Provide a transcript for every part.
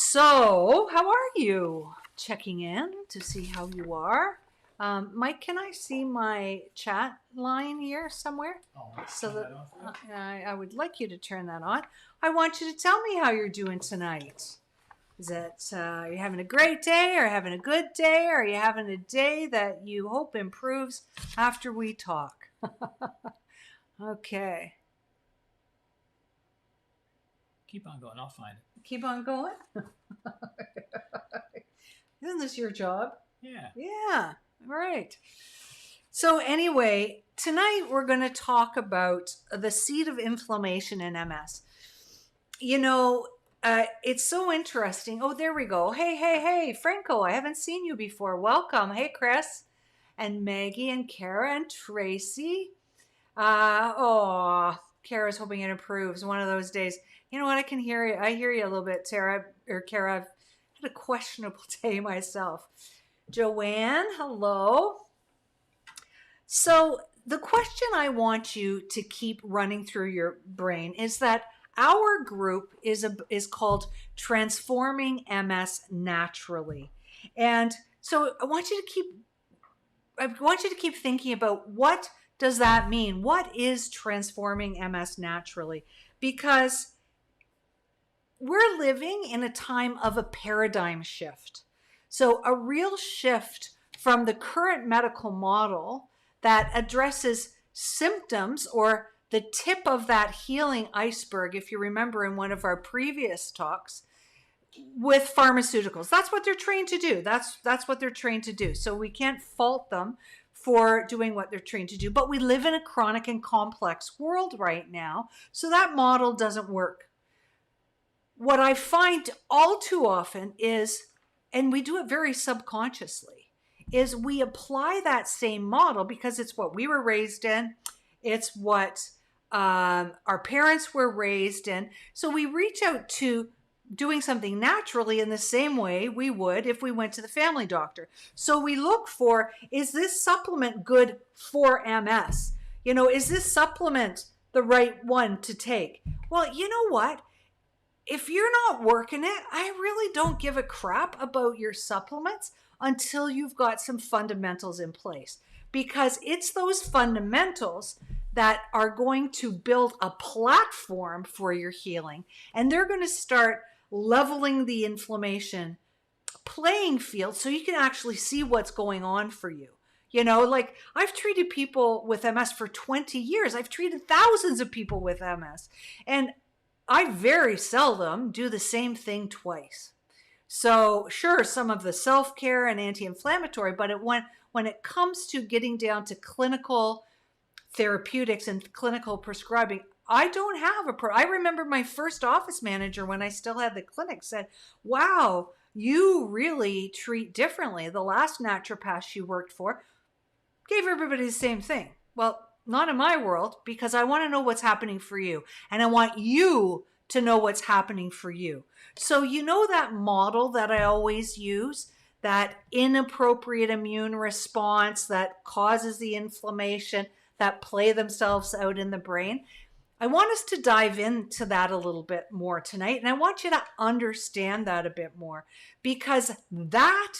So, how are you? Checking in to see how you are. Mike, can I see my chat line here somewhere? Oh, So turn that that on for you. I would like you to turn that on. I want you to tell me how you're doing tonight. Is it are you having a great day, or having a good day, or are you having a day that you hope improves after we talk? Okay, Keep on going. I'll find it. keep on going. Isn't this your job? Yeah. Yeah, right. So, anyway, tonight we're going to talk about the seat of inflammation in MS. You know, it's so interesting. Oh, there we go. Hey, Franco, I haven't seen you before. Welcome. Hey, Chris, and Maggie, and Kara, and Tracy. Kara's hoping it improves one of those days. You know what? I can hear you. I hear you a little bit, Tara or Kara. I've had a questionable day myself. Joanne, hello. So, the question I want you to keep running through your brain is that our group is called Transforming MS Naturally. And so I want you to keep thinking about, what does that mean? What is transforming MS naturally? Because we're living in a time of a paradigm shift. So a real shift from the current medical model that addresses symptoms, or the tip of that healing iceberg, if you remember in one of our previous talks, with pharmaceuticals. That's what they're trained to do. That's what they're trained to do. So we can't fault them for doing what they're trained to do. But we live in a chronic and complex world right now, so that model doesn't work. What I find all too often is, and we do it very subconsciously, is we apply that same model because it's what we were raised in. It's what our parents were raised in. So we reach out to doing something naturally in the same way we would if we went to the family doctor. So we look for, is this supplement good for MS? You know, is this supplement the right one to take? Well, you know what? If you're not working it, I really don't give a crap about your supplements until you've got some fundamentals in place. Because it's those fundamentals that are going to build a platform for your healing. And they're going to start leveling the inflammation playing field so you can actually see what's going on for you. You know, like, I've treated people with MS for 20 years. I've treated thousands of people with MS. And I very seldom do the same thing twice. So sure, some of the self-care and anti-inflammatory, but when it comes to getting down to clinical therapeutics and clinical prescribing, I don't have I remember my first office manager, when I still had the clinic, said, wow, you really treat differently. The last naturopath she worked for gave everybody the same thing. Well, not in my world, because I want to know what's happening for you. And I want you to know what's happening for you. So you know that model that I always use, that inappropriate immune response that causes the inflammation that play themselves out in the brain? I want us to dive into that a little bit more tonight. And I want you to understand that a bit more, because that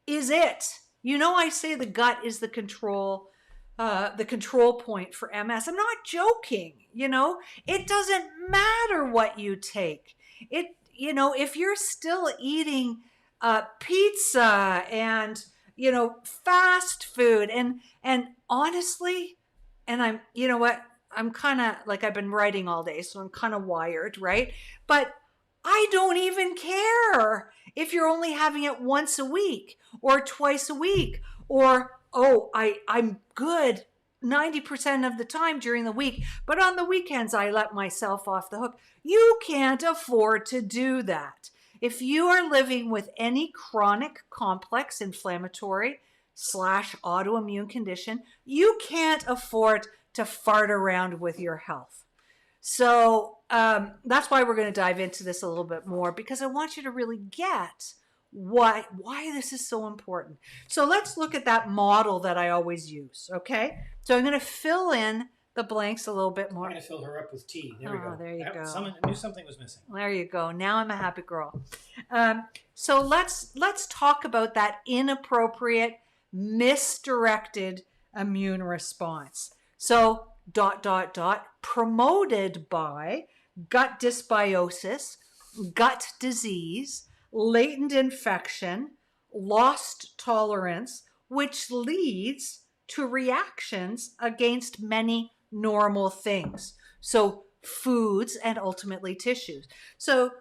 is it. You know, I say the gut is the control point for MS. I'm not joking. You know, it doesn't matter what you take. You know, if you're still eating pizza and, you know, fast food, and honestly, and you know what, I'm kind of like, I've been writing all day, so I'm kind of wired, right? But I don't even care if you're only having it once a week or twice a week, or, oh, I'm good 90% of the time during the week, but on the weekends I let myself off the hook. You can't afford to do that. If you are living with any chronic, complex, inflammatory / autoimmune condition, you can't afford to fart around with your health. So that's why we're going to dive into this a little bit more, because I want you to really get why this is so important. So let's look at that model that I always use, okay? So I'm going to fill in the blanks a little bit I'm more. going to fill her up with tea. There we Oh, go. there you go. I knew something was missing. There you go. Now I'm a happy girl. So let's talk about that inappropriate, misdirected immune response. So promoted by gut dysbiosis, gut disease, latent infection, lost tolerance, which leads to reactions against many normal things. So foods and ultimately tissues. So,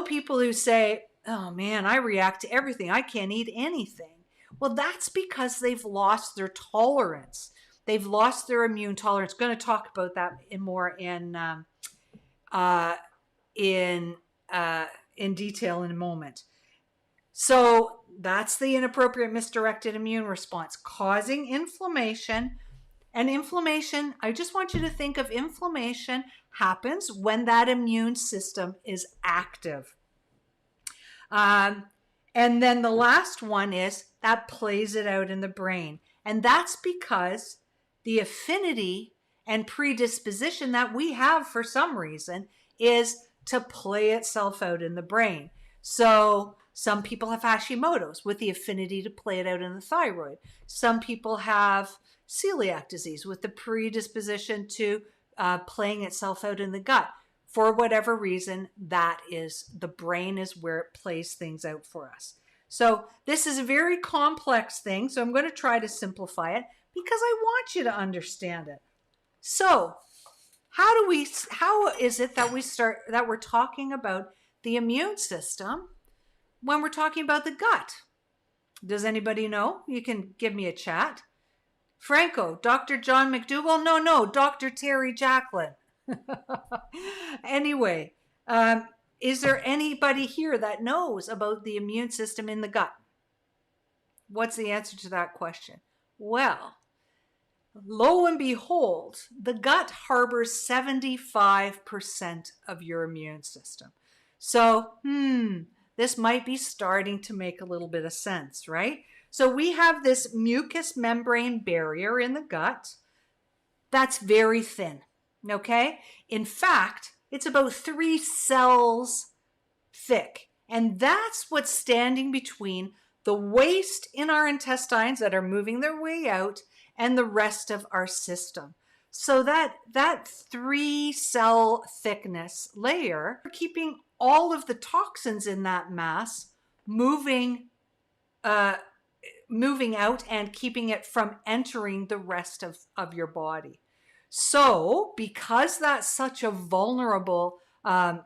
people who say, oh man, I react to everything. I can't eat anything. Well, that's because they've lost their tolerance. They've lost their immune tolerance. Going to talk about that in detail in a moment. So that's the inappropriate misdirected immune response, causing inflammation. And inflammation, I just want you to think of inflammation happens when that immune system is active. And then the last one is that plays it out in the brain. And that's because the affinity and predisposition that we have for some reason is to play itself out in the brain. So some people have Hashimoto's with the affinity to play it out in the thyroid. Some people have celiac disease with the predisposition to playing itself out in the gut. For whatever reason, that is, the brain is where it plays things out for us. So this is a very complex thing. So I'm going to try to simplify it because I want you to understand it. So how is it that we're talking about the immune system when we're talking about the gut? Does anybody know? You can give me a chat. Franco, Dr. John McDougall? No, Dr. Terry Jacqueline. Anyway, is there anybody here that knows about the immune system in the gut? What's the answer to that question? Well, lo and behold, the gut harbors 75% of your immune system. So, this might be starting to make a little bit of sense, right? So we have this mucous membrane barrier in the gut that's very thin, okay? In fact, it's about 3 cells thick. And that's what's standing between the waste in our intestines that are moving their way out and the rest of our system. So that 3 cell thickness layer, keeping all of the toxins in that mass moving out and keeping it from entering the rest of your body. So because that's such a vulnerable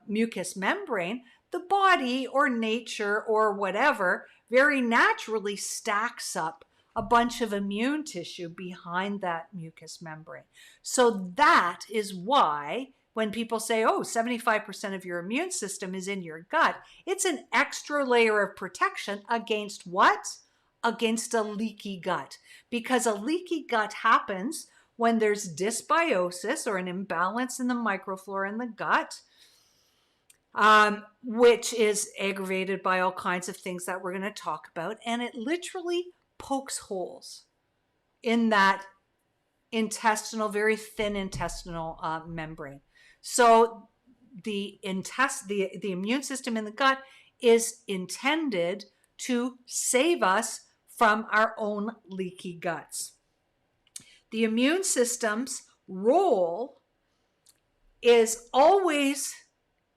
mucous membrane, the body or nature or whatever very naturally stacks up a bunch of immune tissue behind that mucous membrane. So that is why when people say, 75% of your immune system is in your gut, it's an extra layer of protection against what? Against a leaky gut. Because a leaky gut happens when there's dysbiosis or an imbalance in the microflora in the gut, which is aggravated by all kinds of things that we're going to talk about. And it literally pokes holes in that very thin intestinal membrane. So the immune system in the gut is intended to save us from our own leaky guts. The immune system's role is always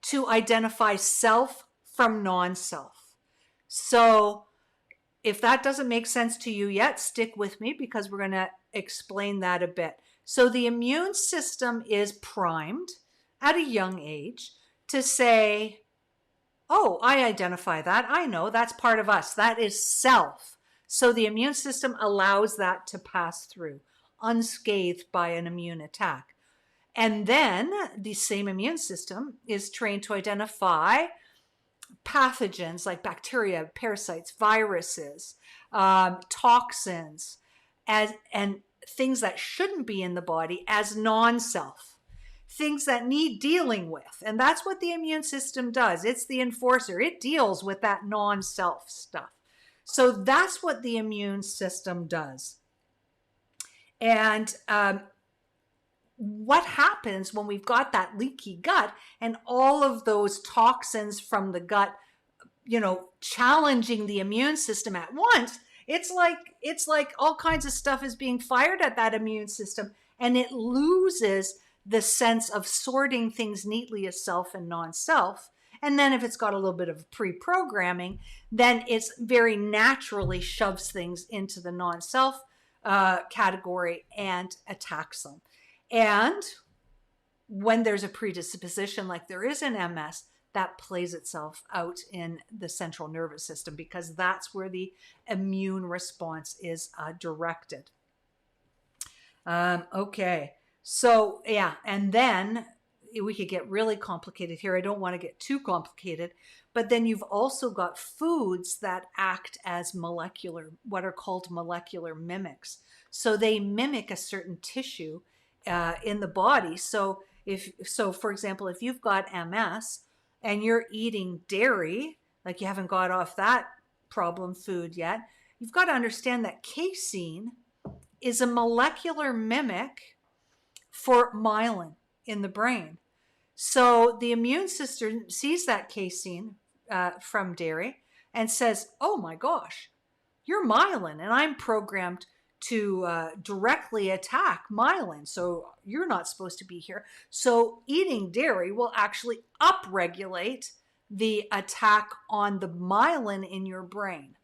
to identify self from non-self. So if that doesn't make sense to you yet, stick with me because we're going to explain that a bit. So the immune system is primed at a young age to say, I identify that. I know that's part of us. That is self. So the immune system allows that to pass through unscathed by an immune attack. And then the same immune system is trained to identify pathogens like bacteria, parasites, viruses, toxins, and things that shouldn't be in the body as non-self, things that need dealing with. And that's what the immune system does. It's the enforcer. It deals with that non-self stuff. So that's what the immune system does. And what happens when we've got that leaky gut and all of those toxins from the gut, challenging the immune system at once? It's like all kinds of stuff is being fired at that immune system, and it loses the sense of sorting things neatly as self and non-self. And then if it's got a little bit of pre-programming, then it's very naturally shoves things into the non-self category and attacks them. And when there's a predisposition like there is in MS, that plays itself out in the central nervous system, because that's where the immune response is directed. Okay, so yeah, and then we could get really complicated here. I don't want to get too complicated, but then you've also got foods that act as what are called molecular mimics. So they mimic a certain tissue in the body. So for example, if you've got MS and you're eating dairy, like you haven't got off that problem food yet, you've got to understand that casein is a molecular mimic for myelin in the brain. So the immune system sees that casein from dairy and says, oh my gosh, you're myelin, and I'm programmed to directly attack myelin, so you're not supposed to be here. So eating dairy will actually upregulate the attack on the myelin in your brain.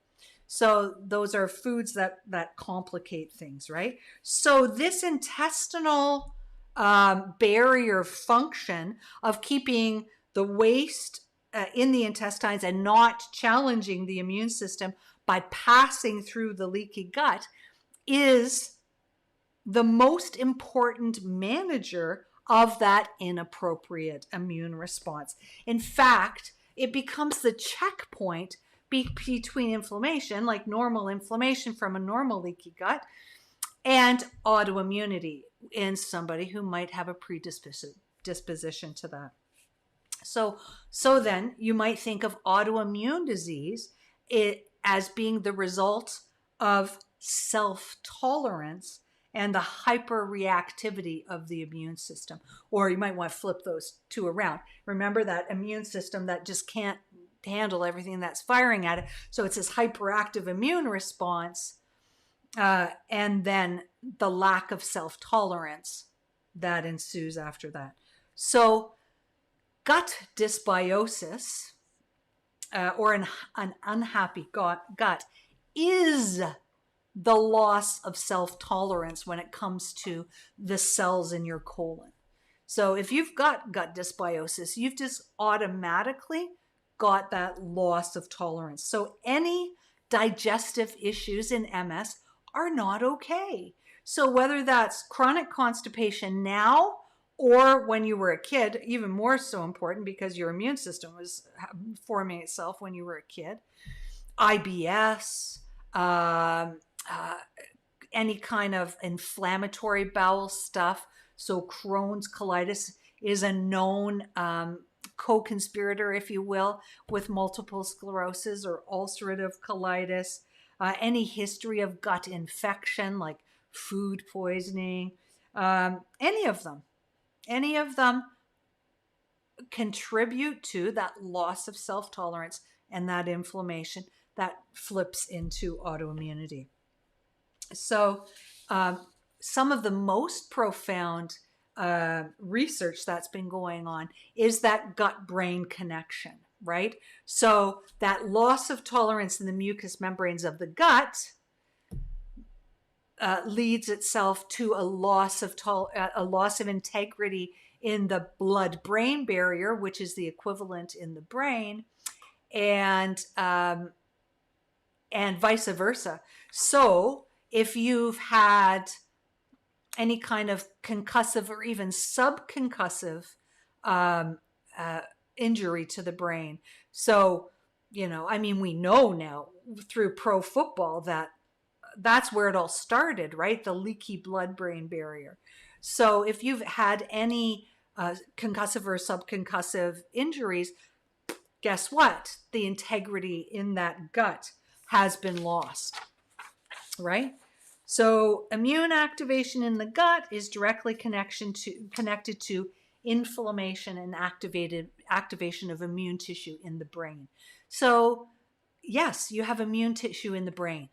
So those are foods that complicate things, right? So this intestinal barrier function of keeping the waste in the intestines and not challenging the immune system by passing through the leaky gut is the most important manager of that inappropriate immune response. In fact, it becomes the checkpoint between inflammation, like normal inflammation from a normal leaky gut, and autoimmunity in somebody who might have a predisposition to that. So then you might think of autoimmune disease as being the result of self-tolerance and the hyperreactivity of the immune system. Or you might want to flip those two around. Remember that immune system that just can't handle everything that's firing at it. So it's this hyperactive immune response, and then the lack of self-tolerance that ensues after that. So gut dysbiosis, or an unhappy gut, is the loss of self-tolerance when it comes to the cells in your colon. So if you've got gut dysbiosis, you've just automatically got that loss of tolerance. So any digestive issues in MS are not okay. So whether that's chronic constipation now or when you were a kid, even more so important because your immune system was forming itself when you were a kid, IBS, any kind of inflammatory bowel stuff. So Crohn's colitis is a known co-conspirator, if you will, with multiple sclerosis or ulcerative colitis. Any history of gut infection like food poisoning, any of them contribute to that loss of self-tolerance and that inflammation that flips into autoimmunity. So some of the most profound research that's been going on is that gut-brain connection, right? So that loss of tolerance in the mucous membranes of the gut leads itself to a loss of integrity in the blood-brain barrier, which is the equivalent in the brain, and vice versa. So if you've had any kind of concussive or even subconcussive injury to the brain. So, we know now through pro football that that's where it all started, right? The leaky blood-brain barrier. So if you've had any concussive or subconcussive injuries, guess what? The integrity in that gut has been lost, right? So immune activation in the gut is directly connected to inflammation and activation of immune tissue in the brain. So yes, you have immune tissue in the brain.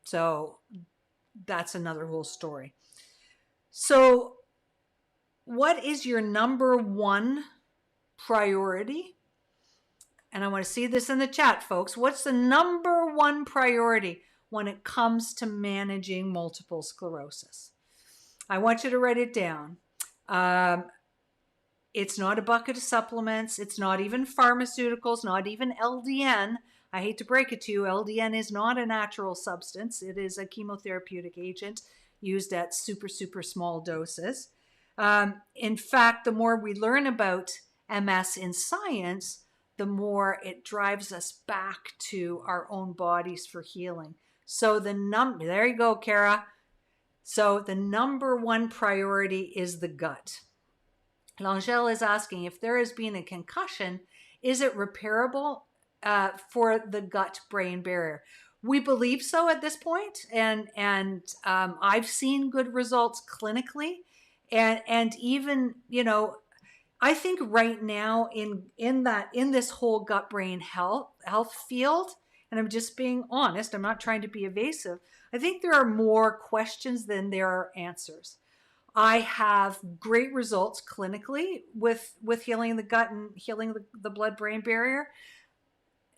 So that's another whole story. So what is your number one priority? And I want to see this in the chat, folks. What's the number one priority when it comes to managing multiple sclerosis? I want you to write it down. It's not a bucket of supplements. It's not even pharmaceuticals, not even LDN. I hate to break it to you, LDN is not a natural substance. It is a chemotherapeutic agent used at super, super small doses. In fact, the more we learn about MS in science, the more it drives us back to our own bodies for healing. So there you go, Kara. So the number one priority is the gut. L'Angele is asking, if there has been a concussion, is it repairable for the gut-brain barrier? We believe so at this point, and I've seen good results clinically, and even, you know, I think right now in this whole gut-brain health field, and I'm just being honest, I'm not trying to be evasive, I think there are more questions than there are answers. I have great results clinically with healing the gut and healing the blood-brain barrier,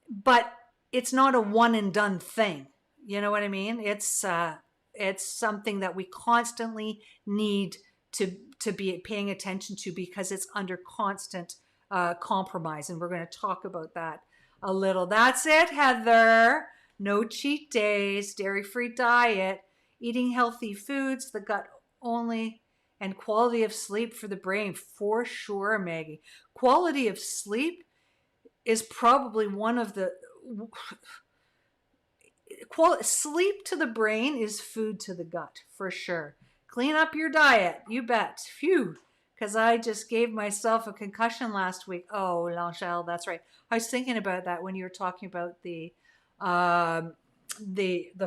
but it's not a one and done thing. You know what I mean? It's something that we constantly need to be paying attention to because it's under constant compromise, and we're going to talk about that a little. That's it, Heather. No cheat days, dairy-free diet, eating healthy foods, the gut only, and quality of sleep for the brain. For sure, Maggie. Quality of sleep is probably one of the... Sleep to the brain is food to the gut, for sure. Clean up your diet, you bet. Phew, because I just gave myself a concussion last week. Oh, L'Angele, that's right. I was thinking about that when you were talking about the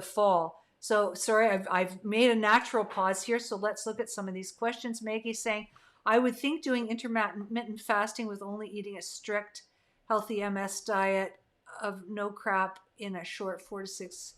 fall. So sorry, I've made a natural pause here. So let's look at some of these questions. Maggie's saying, I would think doing intermittent fasting with only eating a strict healthy MS diet of no crap in a short 4 to 6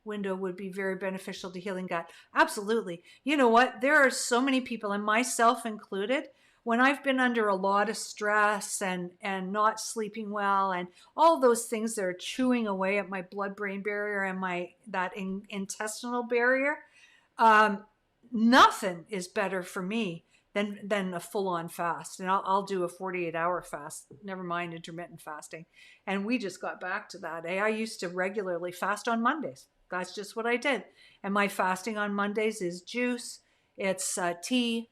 window would be very beneficial to healing gut. Absolutely. You know what? There are so many people, and myself included, when I've been under a lot of stress and not sleeping well and all those things that are chewing away at my blood-brain barrier and that intestinal barrier, nothing is better for me than a full-on fast. And I'll do a 48-hour fast, never mind intermittent fasting. And we just got back to that. I used to regularly fast on Mondays. That's just what I did. And my fasting on Mondays is juice, it's tea,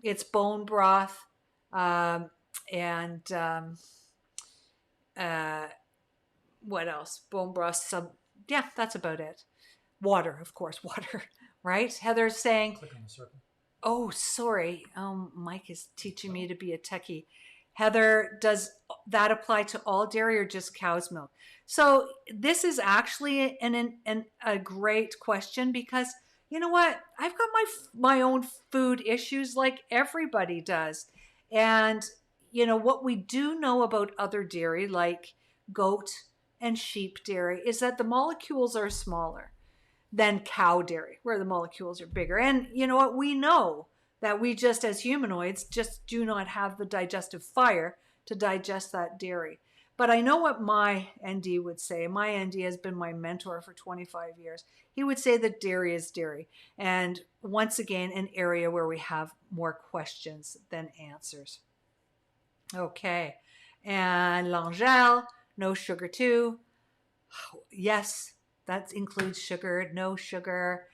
it's bone broth, and what else? Bone broth, yeah, that's about it. Water, of course, water, right? Heather's saying... Click on the circle. Oh, sorry. Mike is teaching me to be a techie. Heather, does that apply to all dairy or just cow's milk? So this is actually a great question because, you know what? I've got my own food issues like everybody does. And, you know, what we do know about other dairy, like goat and sheep dairy, is that the molecules are smaller than cow dairy, where the molecules are bigger. And you know what? We know that we just, as humanoids, just do not have the digestive fire to digest that dairy. But I know what my ND would say. My ND has been my mentor for 25 years. He would say that dairy is dairy. And once again, an area where we have more questions than answers. Okay. And L'Angele, no sugar too. Yes, that includes sugar, no sugar.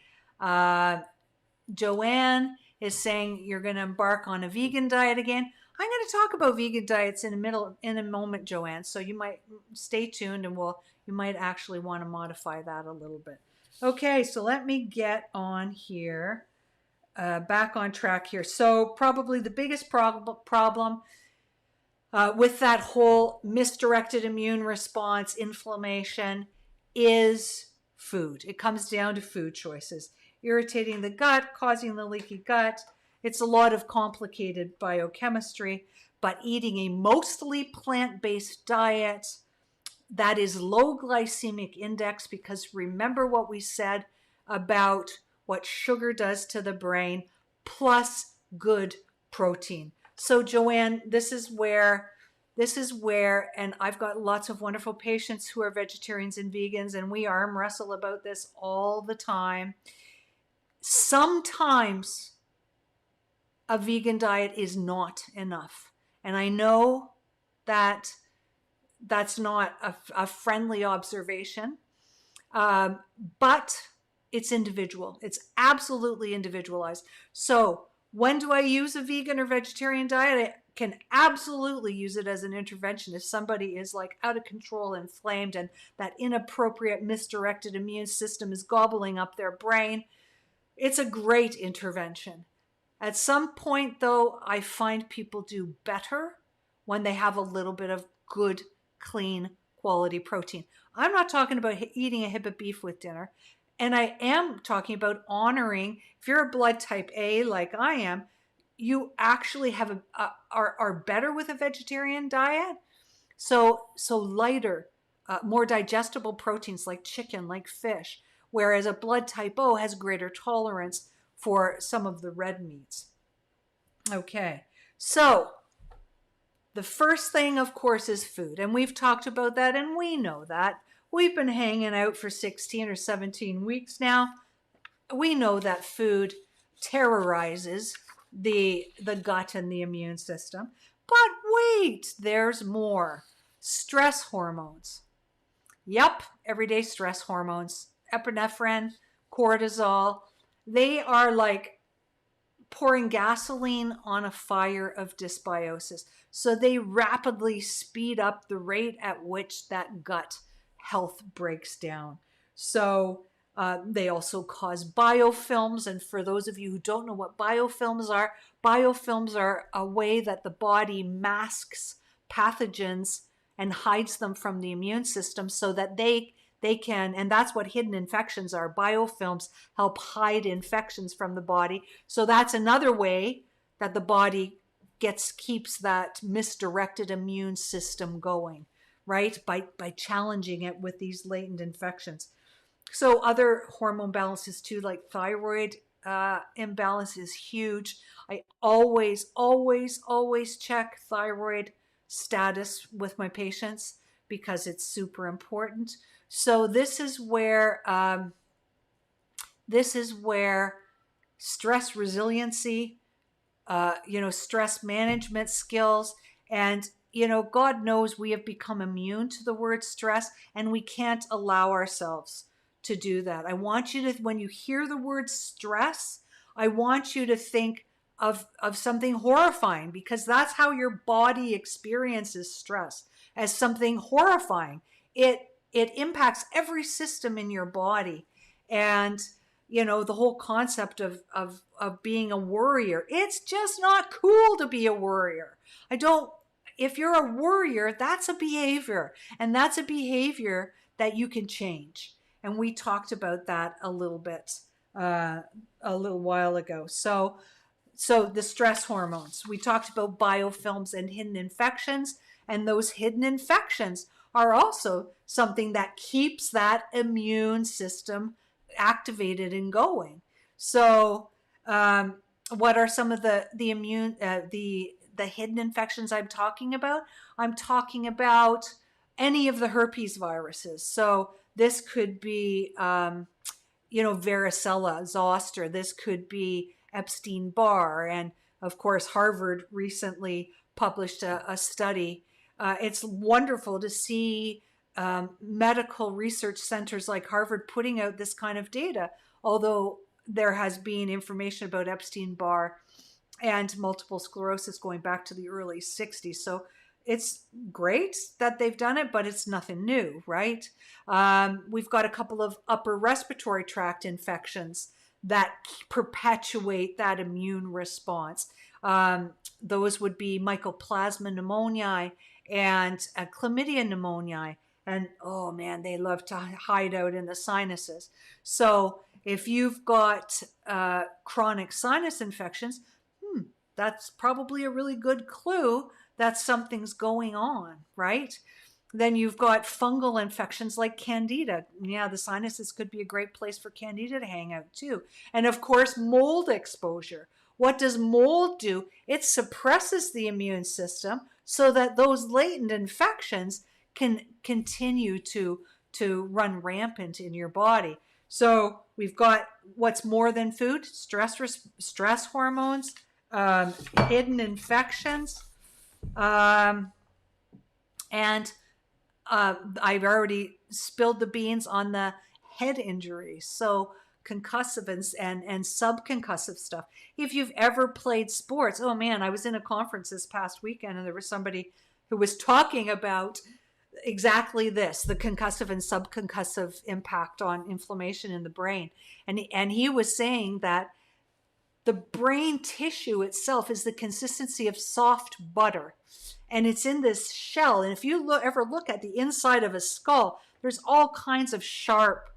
Joanne is saying you're going to embark on a vegan diet again. I'm going to talk about vegan diets in a moment, Joanne. So you might stay tuned, and you might actually want to modify that a little bit. Okay, so let me get on here, back on track here. So probably the biggest problem with that whole misdirected immune response, inflammation, is food. It comes down to food choices. irritating the gut, causing the leaky gut. It's a lot of complicated biochemistry, but eating a mostly plant-based diet that is low glycemic index, because remember what we said about what sugar does to the brain, plus good protein. So Joanne, this is where, and I've got lots of wonderful patients who are vegetarians and vegans, and we arm wrestle about this all the time. Sometimes a vegan diet is not enough. And I know that that's not a friendly observation, but it's individual. It's absolutely individualized. So when do I use a vegan or vegetarian diet? I can absolutely use it as an intervention if somebody is like out of control, inflamed, and that inappropriate, misdirected immune system is gobbling up their brain. It's a great intervention. At some point, though, I find people do better when they have a little bit of good, clean, quality protein. I'm not talking about eating a hip of beef with dinner. And I am talking about honoring, if you're a blood type A like I am, you actually have are better with a vegetarian diet. So lighter, more digestible proteins like chicken, like fish, whereas a blood type O has greater tolerance for some of the red meats. Okay, so the first thing, of course, is food. And we've talked about that, and we know that. We've been hanging out for 16 or 17 weeks now. We know that food terrorizes the gut and the immune system. But wait, there's more. Stress hormones. Yep, everyday stress hormones. Epinephrine, cortisol. They are like pouring gasoline on a fire of dysbiosis. So they rapidly speed up the rate at which that gut health breaks down. So they also cause biofilms. And for those of you who don't know what biofilms are a way that the body masks pathogens and hides them from the immune system so that they can, and that's what hidden infections are. Biofilms help hide infections from the body. So that's another way that the body keeps that misdirected immune system going, right? By challenging it with these latent infections. So other hormone balances too, like thyroid imbalance is huge. I always check thyroid status with my patients because it's super important. So this is where stress resiliency, stress management skills, and God knows we have become immune to the word stress, and we can't allow ourselves to do that. I want you to, when you hear the word stress, I want you to think of something horrifying, because that's how your body experiences stress, as something horrifying. It impacts every system in your body. And the whole concept of being a worrier, it's just not cool to be a worrier. If you're a worrier, that's a behavior, and that's a behavior that you can change. And we talked about that a little bit, a little while ago. So the stress hormones, we talked about biofilms and hidden infections, and those hidden infections are also something that keeps that immune system activated and going. So what are some of the hidden infections I'm talking about? I'm talking about any of the herpes viruses. So this could be varicella zoster. This could be Epstein-Barr. And of course, Harvard recently published a study. It's wonderful to see medical research centers like Harvard putting out this kind of data, although there has been information about Epstein-Barr and multiple sclerosis going back to the early 60s. So it's great that they've done it, but it's nothing new, right? We've got a couple of upper respiratory tract infections that perpetuate that immune response. Those would be Mycoplasma pneumoniae and chlamydia pneumoniae. And oh man, they love to hide out in the sinuses. So if you've got chronic sinus infections, that's probably a really good clue that something's going on, right? Then you've got fungal infections like candida. Yeah, the sinuses could be a great place for candida to hang out too. And of course, mold exposure. What does mold do? It suppresses the immune system so that those latent infections can continue to run rampant in your body. So we've got what's more than food: stress hormones, hidden infections, and I've already spilled the beans on the head injuries. So concussive and subconcussive stuff. If you've ever played sports, oh man, I was in a conference this past weekend and there was somebody who was talking about exactly this, the concussive and subconcussive impact on inflammation in the brain. And he was saying that the brain tissue itself is the consistency of soft butter. And it's in this shell. And if you ever look at the inside of a skull, there's all kinds of sharp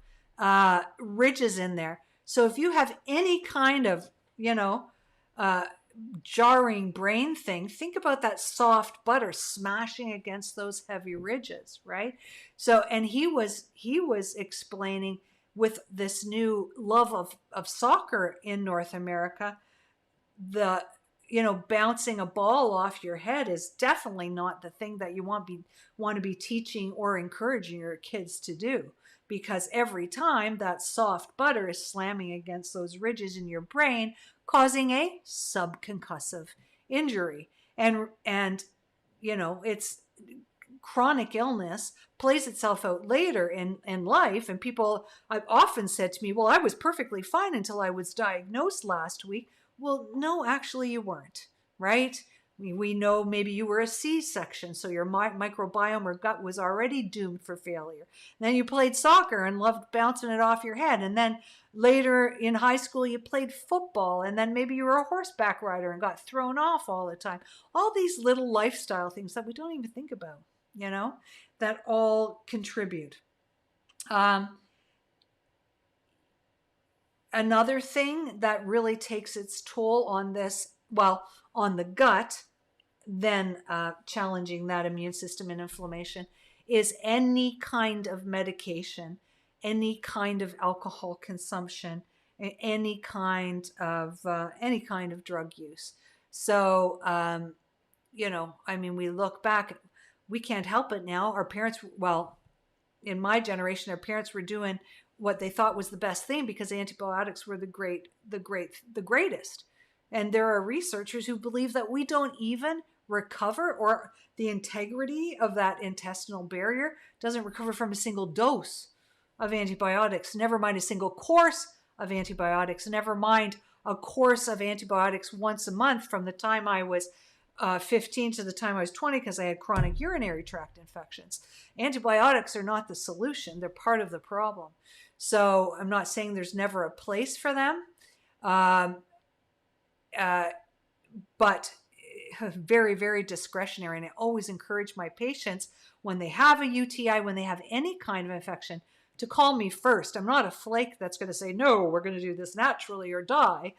ridges in there. So if you have any kind of, jarring brain thing, think about that soft butter smashing against those heavy ridges, right? So, and he was explaining with this new love of soccer in North America, the bouncing a ball off your head is definitely not the thing that you want to be teaching or encouraging your kids to do, because every time that soft butter is slamming against those ridges in your brain, causing a subconcussive injury. And it's chronic illness plays itself out later in life. And people I've often said to me, well, I was perfectly fine until I was diagnosed last week. Well, no, actually you weren't, right? We know maybe you were a C-section, so your microbiome or gut was already doomed for failure. And then you played soccer and loved bouncing it off your head. And then later in high school, you played football. And then maybe you were a horseback rider and got thrown off all the time. All these little lifestyle things that we don't even think about, that all contribute. Another thing that really takes its toll on this, on the gut, then challenging that immune system and inflammation, is any kind of medication, any kind of alcohol consumption, any kind of drug use. So, we look back, we can't help it now. Our parents, in my generation, our parents were doing what they thought was the best thing because antibiotics were the greatest. And there are researchers who believe that we don't even recover, or the integrity of that intestinal barrier doesn't recover from a single dose of antibiotics, never mind a single course of antibiotics, never mind a course of antibiotics once a month from the time I was 15 to the time I was 20, because I had chronic urinary tract infections. Antibiotics are not the solution. They're part of the problem. So I'm not saying there's never a place for them, but very, very discretionary. And I always encourage my patients, when they have a UTI, when they have any kind of infection, to call me first. I'm not a flake that's going to say, no, we're going to do this naturally or die.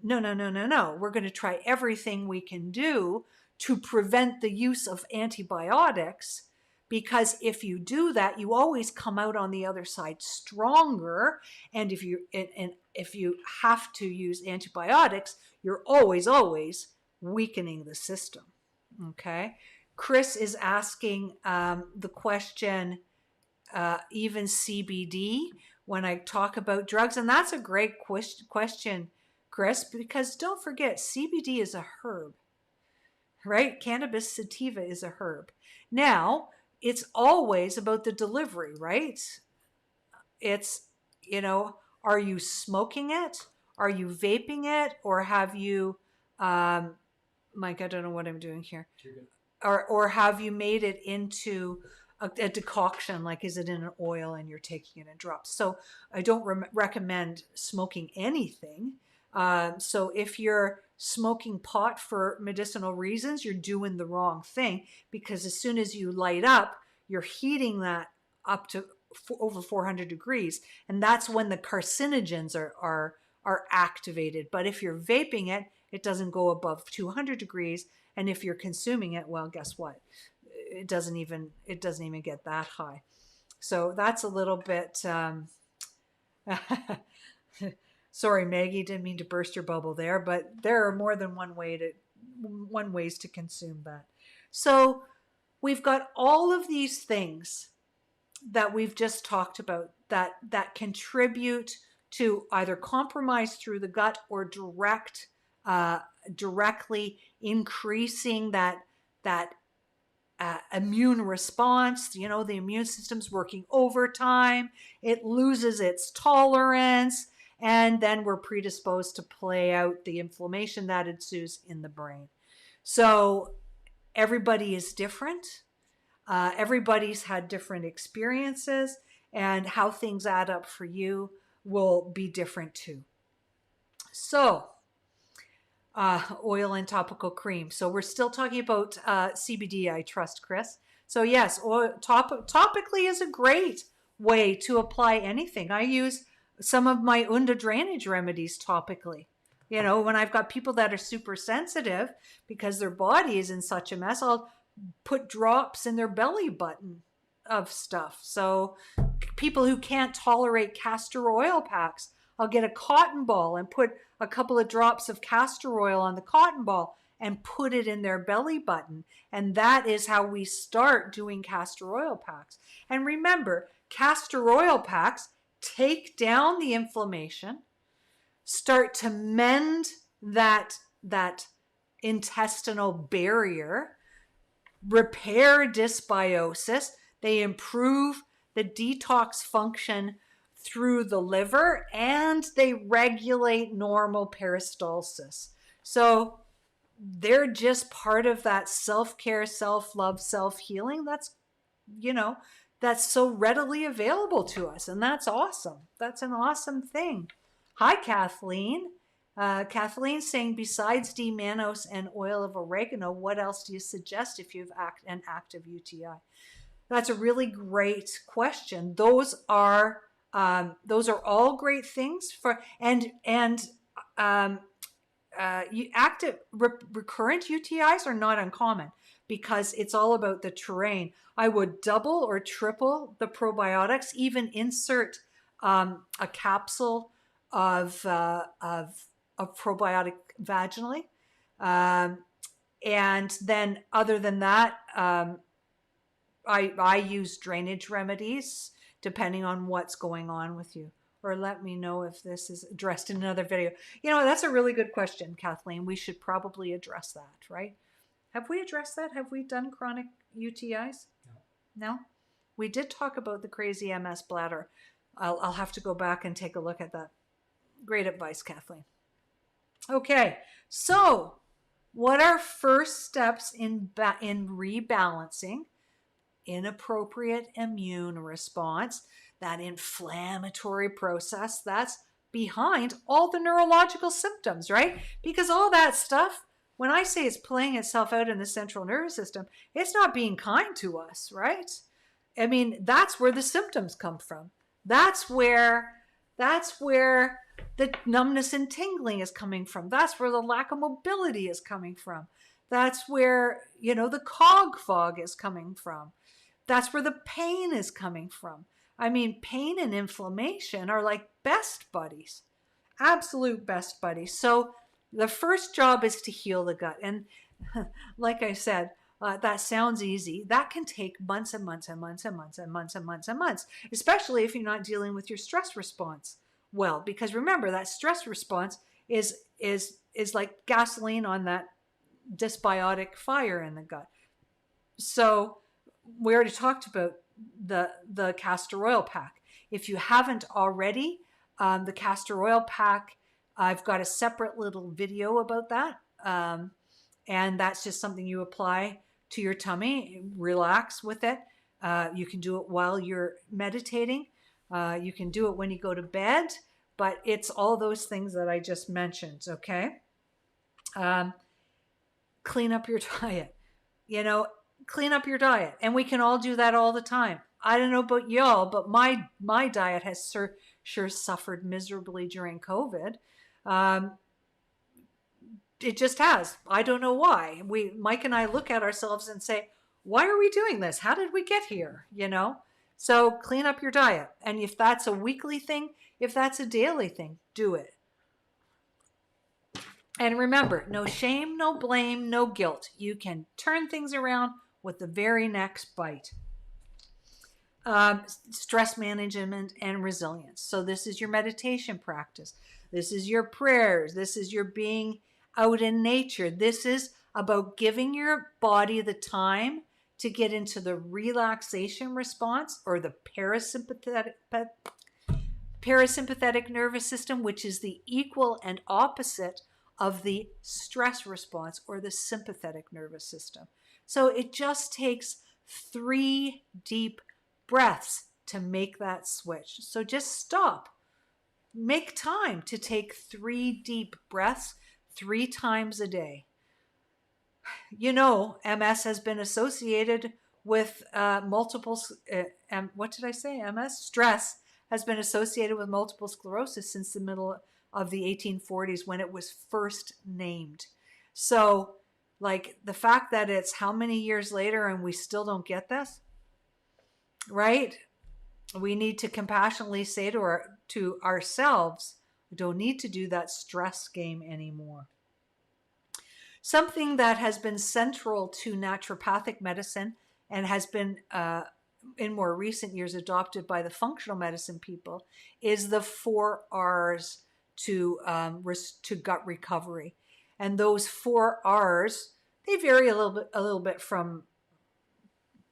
No. We're going to try everything we can do to prevent the use of antibiotics, because if you do that, you always come out on the other side stronger. And if you have to use antibiotics, you're always weakening the system. Okay. Chris is asking the question, even CBD, when I talk about drugs. And that's a great question, Chris, because don't forget, CBD is a herb, right? Cannabis sativa is a herb. Now, it's always about the delivery, right? It's, are you smoking it? Are you vaping it? Or have you, Mike, I don't know what I'm doing here. Or have you made it into a decoction? Like, is it in an oil and you're taking it in drops? So I don't recommend smoking anything. So if you're smoking pot for medicinal reasons, you're doing the wrong thing, because as soon as you light up, you're heating that up to over 400 degrees. And that's when the carcinogens are activated. But if you're vaping it, it doesn't go above 200 degrees. And if you're consuming it, well, guess what? It doesn't even get that high. So that's a little bit, sorry, Maggie, didn't mean to burst your bubble there, but there are more than one ways to consume that. So we've got all of these things that we've just talked about that contribute to either compromise through the gut or directly increasing that immune response. You know, the immune system's working overtime. It loses its tolerance, and then we're predisposed to play out the inflammation that ensues in the brain. So everybody is different. Everybody's had different experiences, and how things add up for you will be different too. So, oil and topical cream. So we're still talking about CBD, I trust, Chris. So yes, topically is a great way to apply anything. I use some of my Unda drainage remedies topically. You know, when I've got people that are super sensitive because their body is in such a mess, I'll put drops in their belly button of stuff. So people who can't tolerate castor oil packs, I'll get a cotton ball and put a couple of drops of castor oil on the cotton ball and put it in their belly button. And that is how we start doing castor oil packs. And remember, castor oil packs take down the inflammation, start to mend that intestinal barrier, repair dysbiosis. They improve the detox function through the liver, and they regulate normal peristalsis. So they're just part of that self-care, self-love, self-healing that's so readily available to us. And that's awesome. That's an awesome thing. Hi, Kathleen. Kathleen's saying, besides D-mannose and oil of oregano, what else do you suggest if you have an active UTI? That's a really great question. Those are all great things for recurrent UTIs are not uncommon because it's all about the terrain. I would double or triple the probiotics, even insert a capsule of probiotic vaginally. And then other than that, I use drainage remedies depending on what's going on with you. Or let me know if this is addressed in another video. You know, that's a really good question, Kathleen. We should probably address that, right? Have we addressed that? Have we done chronic UTIs? No? We did talk about the crazy MS bladder. I'll have to go back and take a look at that. Great advice, Kathleen. Okay, so what are first steps in rebalancing inappropriate immune response, that inflammatory process that's behind all the neurological symptoms, right? Because all that stuff, when I say it's playing itself out in the central nervous system, it's not being kind to us, right? I mean, that's where the symptoms come from. That's where the numbness and tingling is coming from. That's where the lack of mobility is coming from. That's where, the cog fog is coming from. That's where the pain is coming from. I mean, pain and inflammation are like best buddies, absolute best buddies. So the first job is to heal the gut. And like I said, that sounds easy. That can take months and months and months and months and months and months and months, especially if you're not dealing with your stress response well. Because remember, that stress response is like gasoline on that dysbiotic fire in the gut. So we already talked about the castor oil pack. If you haven't already, the castor oil pack, I've got a separate little video about that. And that's just something you apply to your tummy, relax with it. You can do it while you're meditating. You can do it when you go to bed, but it's all those things that I just mentioned, okay? Clean up your diet. Clean up your diet. And we can all do that all the time. I don't know about y'all, but my diet has sure suffered miserably during COVID. Um, it just has. I don't know why. Mike and I look at ourselves and say, why are we doing this? How did we get here? So clean up your diet. And if that's a weekly thing, if that's a daily thing, do it. And remember, no shame, no blame, no guilt. You can turn things around with the very next bite. Stress management and resilience. So this is your meditation practice. This is your prayers. This is your being out in nature. This is about giving your body the time to get into the relaxation response, or the parasympathetic nervous system, which is the equal and opposite of the stress response, or the sympathetic nervous system. So it just takes 3 deep breaths to make that switch. So just stop. Make time to take 3 deep breaths 3 times a day. MS has been associated with multiple, what did I say? MS? Stress has been associated with multiple sclerosis since the middle of the 1840s, when it was first named. So, like, the fact that it's how many years later and we still don't get this, right? We need to compassionately say to ourselves, we don't need to do that stress game anymore. Something that has been central to naturopathic medicine and has been in more recent years adopted by the functional medicine people is the 4 R's to gut recovery. And those 4 R's, they vary a little bit from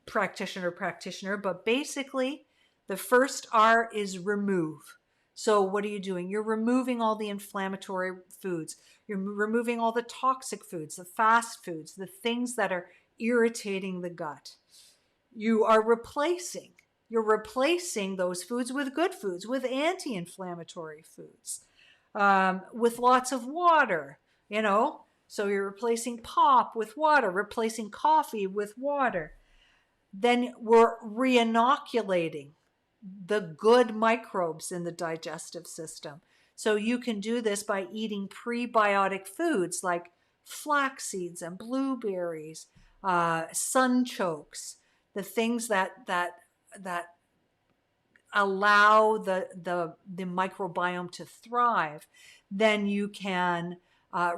practitioner to practitioner, but basically the first R is remove. So what are you doing? You're removing all the inflammatory foods. You're removing all the toxic foods, the fast foods, the things that are irritating the gut. You're replacing those foods with good foods, with anti-inflammatory foods, with lots of water, So you're replacing pop with water, replacing coffee with water. Then we're re-inoculating the good microbes in the digestive system. So you can do this by eating prebiotic foods like flax seeds and blueberries, sunchokes, the things that allow the microbiome to thrive. Then you can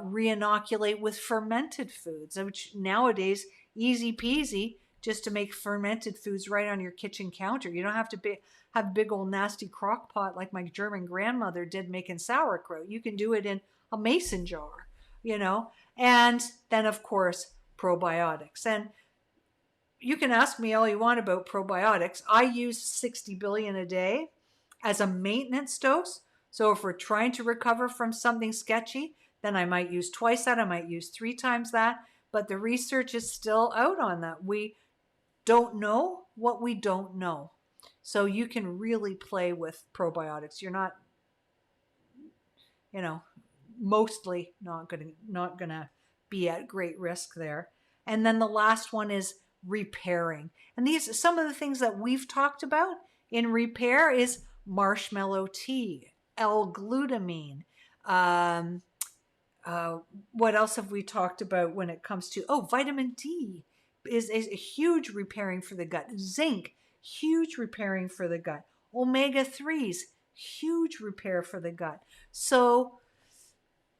re-inoculate with fermented foods, which nowadays, easy peasy, just to make fermented foods right on your kitchen counter. You don't have to have big old nasty crock pot like my German grandmother did making sauerkraut. You can do it in a mason jar, And then, of course, probiotics. And you can ask me all you want about probiotics. I use 60 billion a day as a maintenance dose. So if we're trying to recover from something sketchy, then I might use twice that. I might use 3 times that. But the research is still out on that. We don't know what we don't know. So you can really play with probiotics. You're not, mostly not gonna be at great risk there. And then the last one is repairing. And these, some of the things that we've talked about in repair is marshmallow tea, L-glutamine. What else have we talked about when it comes to, vitamin D is a huge repairing for the gut. Zinc, huge repairing for the gut. Omega-3s, huge repair for the gut. So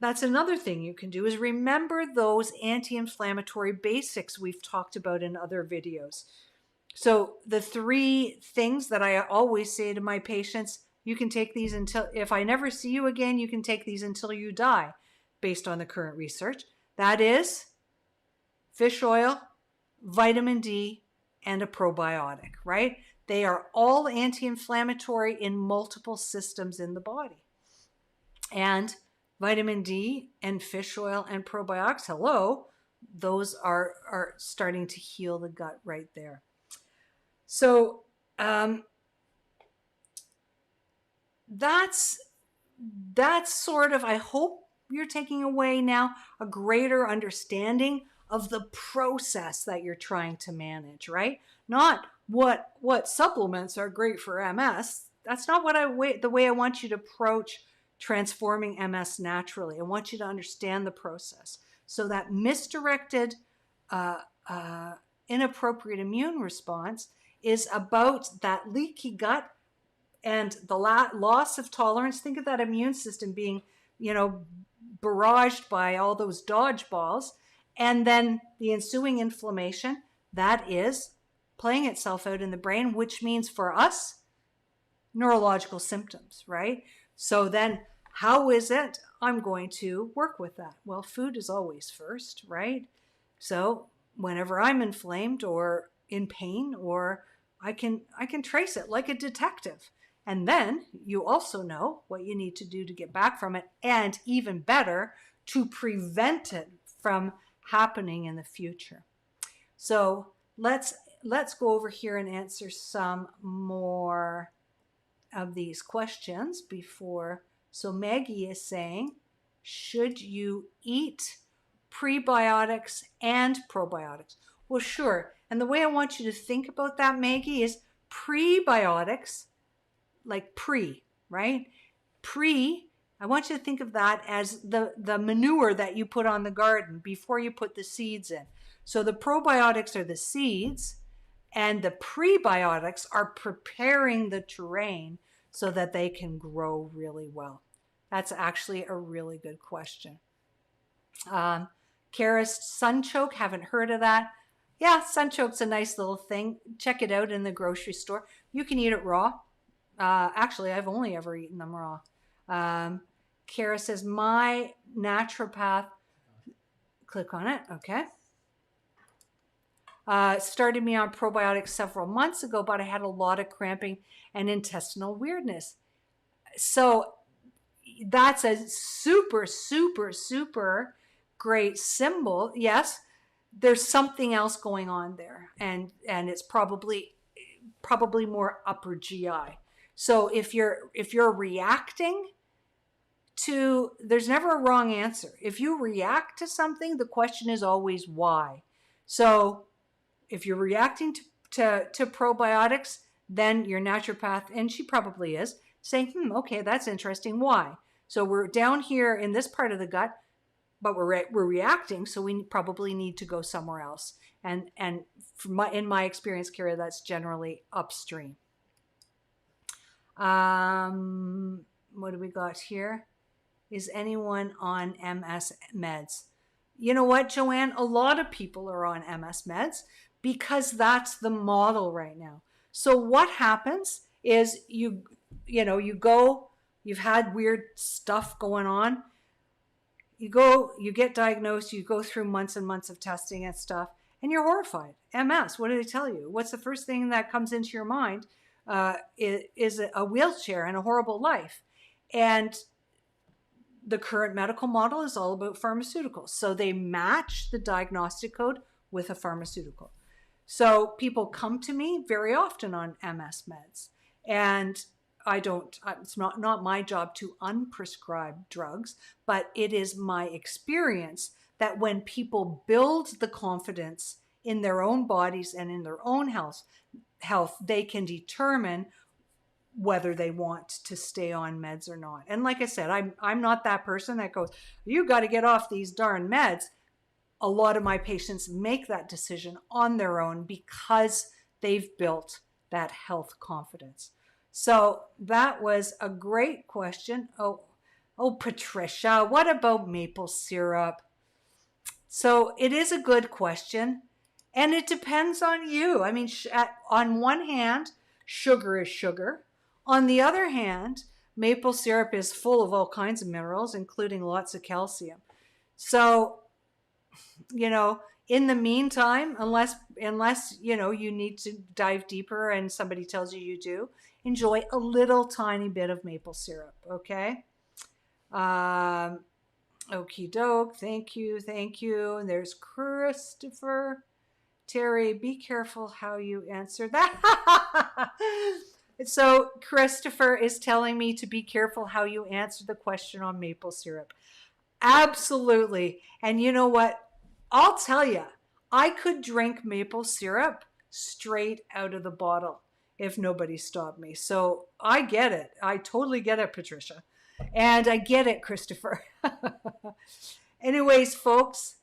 that's another thing you can do, is remember those anti-inflammatory basics we've talked about in other videos. So the 3 things that I always say to my patients, you can take these until, if I never see you again, you can take these until you die, based on the current research. That is fish oil, vitamin D, and a probiotic, right? They are all anti-inflammatory in multiple systems in the body. And vitamin D and fish oil and probiotics, those are starting to heal the gut right there. So that's sort of, I hope you're taking away now a greater understanding of the process that you're trying to manage, right? Not what supplements are great for MS. That's not the way I want you to approach transforming MS naturally. I want you to understand the process. So that misdirected, uh, uh, inappropriate immune response is about that leaky gut and the loss of tolerance. Think of that immune system being, barraged by all those dodgeballs, and then the ensuing inflammation that is playing itself out in the brain, which means for us, neurological symptoms, right? So then, how is it I'm going to work with that? Well, food is always first, right? So whenever I'm inflamed or in pain, or I can trace it like a detective. And then you also know what you need to do to get back from it, and even better, to prevent it from happening in the future. So let's go over here and answer some more of these questions before. So Maggie is saying, should you eat prebiotics and probiotics? Well, sure. And the way I want you to think about that, Maggie, is prebiotics, like right? I want you to think of that as the manure that you put on the garden before you put the seeds in. So the probiotics are the seeds, and the prebiotics are preparing the terrain so that they can grow really well. That's actually a really good question. Kara's sunchoke, haven't heard of that. Yeah, sunchoke's a nice little thing. Check it out in the grocery store. You can eat it raw. Actually, I've only ever eaten them raw. Kara says, my naturopath, click on it, okay. Started me on probiotics several months ago, but I had a lot of cramping and intestinal weirdness. So that's a super, super, super great symbol. Yes, there's something else going on there, and it's probably more upper GI. So if you're reacting to, there's never a wrong answer. If you react to something, the question is always why. So if you're reacting to probiotics, then your naturopath, and she probably is, saying, okay, that's interesting. Why? So we're down here in this part of the gut, but we're reacting, so we probably need to go somewhere else. And in my experience, Kara, that's generally upstream. What do we got here? Is anyone on MS meds? You know what, Joanne? A lot of people are on MS meds because that's the model right now. So what happens is you go, you've had weird stuff going on. You get diagnosed, you go through months and months of testing and stuff, and you're horrified. MS, what do they tell you? What's the first thing that comes into your mind? Is a wheelchair and a horrible life. And the current medical model is all about pharmaceuticals. So they match the diagnostic code with a pharmaceutical. So people come to me very often on MS meds, and it's not my job to unprescribe drugs, but it is my experience that when people build the confidence in their own bodies and in their own health, they can determine whether they want to stay on meds or not. And like I said, I'm not that person that goes, you got to get off these darn meds. A lot of my patients make that decision on their own because they've built that health confidence. So that was a great question. Oh, Patricia, what about maple syrup? So it is a good question, and it depends on you. I mean, on one hand, sugar is sugar. On the other hand, maple syrup is full of all kinds of minerals, including lots of calcium. So, in the meantime, unless you need to dive deeper and somebody tells you do, enjoy a little tiny bit of maple syrup, okay? Okie doke, thank you. And there's Christopher. Terry, be careful how you answer that. So Christopher is telling me to be careful how you answer the question on maple syrup. Absolutely. And you know what? I'll tell you, I could drink maple syrup straight out of the bottle if nobody stopped me. So I get it. I totally get it, Patricia. And I get it, Christopher. Anyways, folks,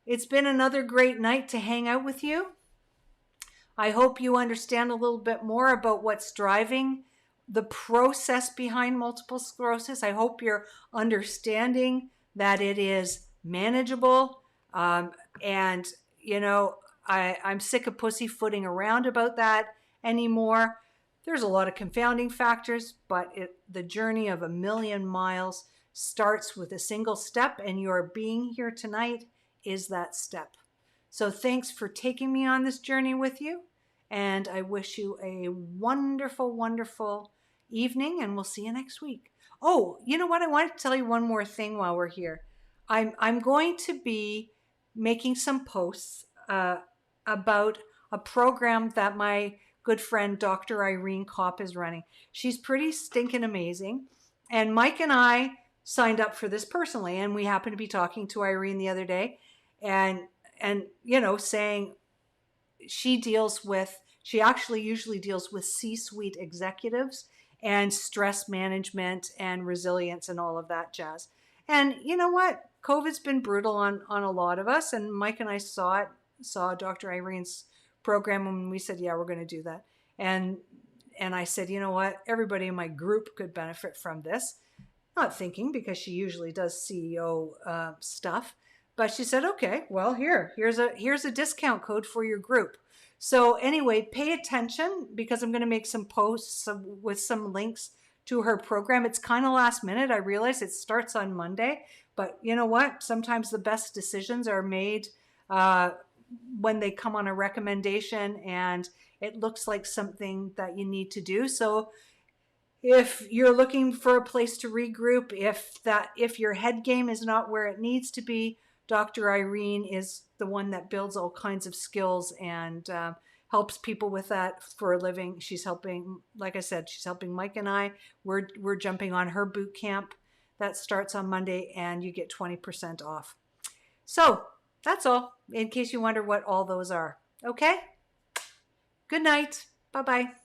it's been another great night to hang out with you. I hope you understand a little bit more about what's driving the process behind multiple sclerosis. I hope you're understanding that it is manageable. And, you know, I'm sick of pussyfooting around about that anymore. There's a lot of confounding factors, but the journey of 1,000,000 miles starts with a single step, and your being here tonight is that step. So thanks for taking me on this journey with you, and I wish you a wonderful, wonderful evening, and we'll see you next week. Oh, you know what? I want to tell you one more thing while we're here. I'm going to be making some posts about a program that my good friend Dr. Irene Kopp is running. She's pretty stinking amazing, and Mike and I signed up for this personally, and we happened to be talking to Irene the other day, and you know, saying she actually usually deals with C-suite executives and stress management and resilience and all of that jazz. And you know what? COVID's been brutal on a lot of us, and Mike and I saw Dr. Irene's program when we said, yeah, we're going to do that. And I said, you know what? Everybody in my group could benefit from this. Not thinking, because she usually does CEO stuff. But she said, okay, well, here's a discount code for your group. So anyway, pay attention, because I'm going to make some posts with some links to her program. It's kind of last minute. I realize it starts on Monday, but you know what? Sometimes the best decisions are made when they come on a recommendation and it looks like something that you need to do. So if you're looking for a place to regroup, if your head game is not where it needs to be, Dr. Irene is the one that builds all kinds of skills and helps people with that for a living. She's helping, like I said, she's helping Mike and I. We're jumping on her boot camp that starts on Monday, and you get 20% off. So that's all, in case you wonder what all those are. Okay? Good night. Bye-bye.